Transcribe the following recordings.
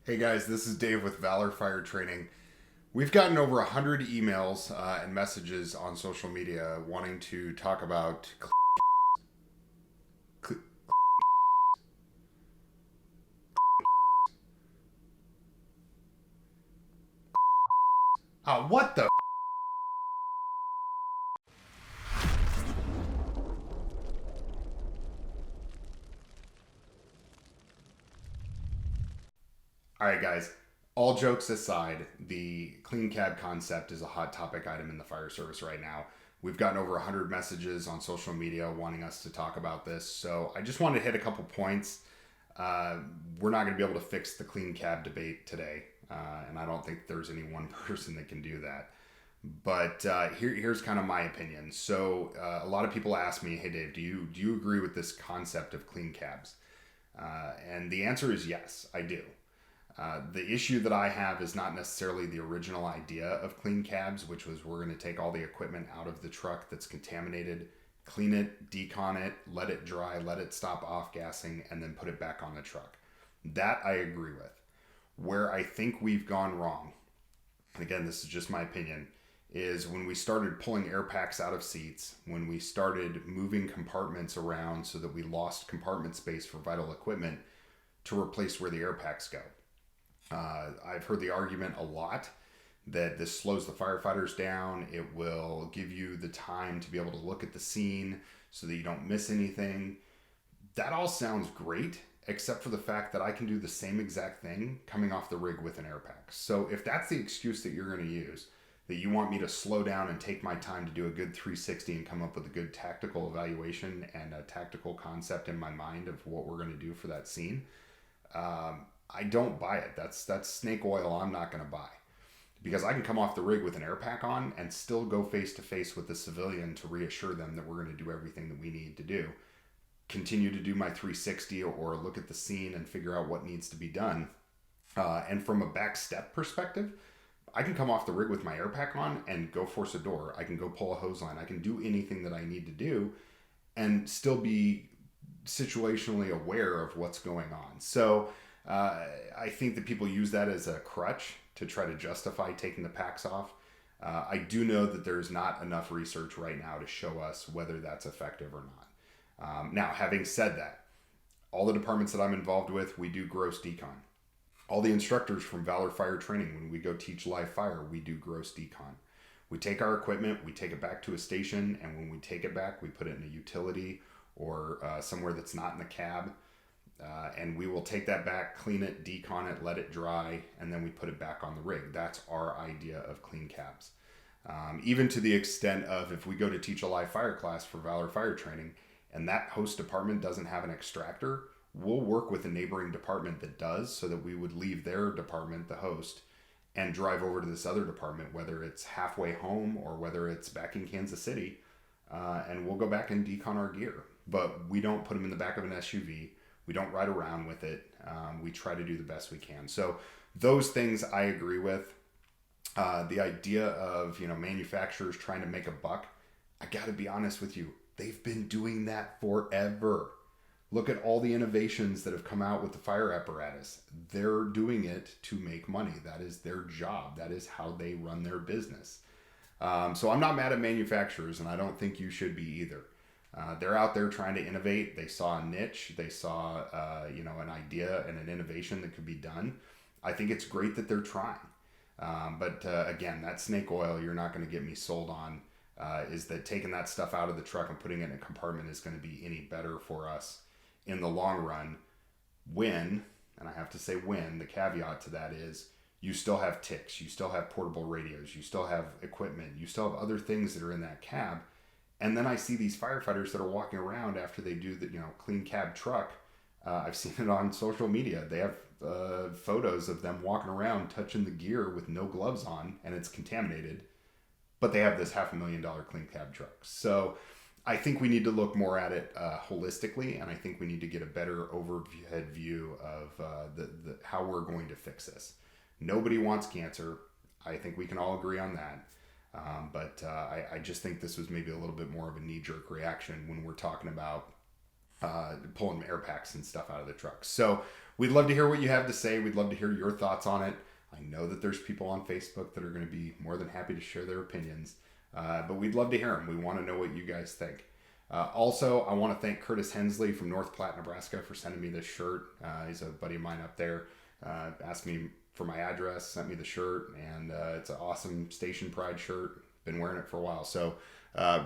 Hey guys, this is Dave with Valor Fire Training. We've gotten over 100 emails and messages on social media wanting to talk about. What the? Alright, guys, all jokes aside, the clean cab concept is a hot topic item in the fire service right now. We've gotten over 100 messages on social media wanting us to talk about this, so I just wanted to hit a couple points. We're not going to be able to fix the clean cab debate today, and I don't think there's any one person that can do that. But here's kind of my opinion. So a lot of people ask me, "Hey Dave, do you agree with this concept of clean cabs?" And the answer is yes, I do. The issue that I have is not necessarily the original idea of clean cabs, which was we're going to take all the equipment out of the truck that's contaminated, clean it, decon it, let it dry, let it stop off gassing, and then put it back on the truck. That I agree with. Where I think we've gone wrong, and again, this is just my opinion, is when we started pulling air packs out of seats, when we started moving compartments around so that we lost compartment space for vital equipment to replace where the air packs go. I've heard the argument a lot that this slows the firefighters down. It will give you the time to be able to look at the scene so that you don't miss anything. That all sounds great, except for the fact that I can do the same exact thing coming off the rig with an air pack. So if that's the excuse that you're going to use, that you want me to slow down and take my time to do a good 360 and come up with a good tactical evaluation and a tactical concept in my mind of what we're going to do for that scene, I don't buy it. That's snake oil I'm not going to buy, because I can come off the rig with an air pack on and still go face to face with the civilian to reassure them that we're going to do everything that we need to do. Continue to do my 360 or look at the scene and figure out what needs to be done. And from a back step perspective, I can come off the rig with my air pack on and go force a door. I can go pull a hose line. I can do anything that I need to do and still be situationally aware of what's going on. So I think that people use that as a crutch to try to justify taking the packs off. I do know that there's not enough research right now to show us whether that's effective or not. Now, having said that, all the departments that I'm involved with, we do gross decon. All the instructors from Valor Fire Training, when we go teach live fire, we do gross decon. We take our equipment, we take it back to a station, and when we take it back, we put it in a utility or somewhere that's not in the cab. And we will take that back, clean it, decon it, let it dry, and then we put it back on the rig. That's our idea of clean cabs. Even to the extent of if we go to teach a live fire class for Valor Fire Training and that host department doesn't have an extractor, we'll work with a neighboring department that does, so that we would leave their department, the host, and drive over to this other department, whether it's halfway home or whether it's back in Kansas City, and we'll go back and decon our gear. But we don't put them in the back of an SUV. We don't ride around with it. We try to do the best we can. So those things I agree with. The idea of manufacturers trying to make a buck, I got to be honest with you, they've been doing that forever. Look at all the innovations that have come out with the fire apparatus. They're doing it to make money. That is their job. That is how they run their business. So I'm not mad at manufacturers, and I don't think you should be either. They're out there trying to innovate. They saw a niche. They saw, an idea and an innovation that could be done. I think it's great that they're trying. But again, that snake oil you're not going to get me sold on, is that taking that stuff out of the truck and putting it in a compartment is going to be any better for us in the long run when, and I have to say when, the caveat to that is you still have ticks, you still have portable radios, you still have equipment, you still have other things that are in that cab. And then I see these firefighters that are walking around after they do the clean cab truck. I've seen it on social media. They have photos of them walking around touching the gear with no gloves on, and it's contaminated. But they have this $500,000 clean cab truck. So I think we need to look more at it holistically, and I think we need to get a better overhead view of the how we're going to fix this. Nobody wants cancer. I think we can all agree on that. But I just think this was maybe a little bit more of a knee-jerk reaction when we're talking about pulling air packs and stuff out of the trucks. So we'd love to hear what you have to say. We'd love to hear your thoughts on it. I know that there's people on Facebook that are going to be more than happy to share their opinions, but we'd love to hear them. We want to know what you guys think. Also, I want to thank Curtis Hensley from North Platte, Nebraska for sending me this shirt. He's a buddy of mine up there. Asked me for my address, sent me the shirt, and it's an awesome Station Pride shirt. Been wearing it for a while. So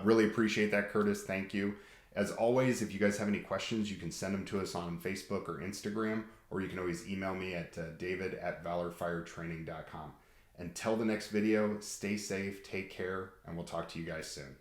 really appreciate that, Curtis. Thank you. As always, if you guys have any questions, you can send them to us on Facebook or Instagram, or you can always email me at david@valorfiretraining.com. Until the next video, stay safe, take care, and we'll talk to you guys soon.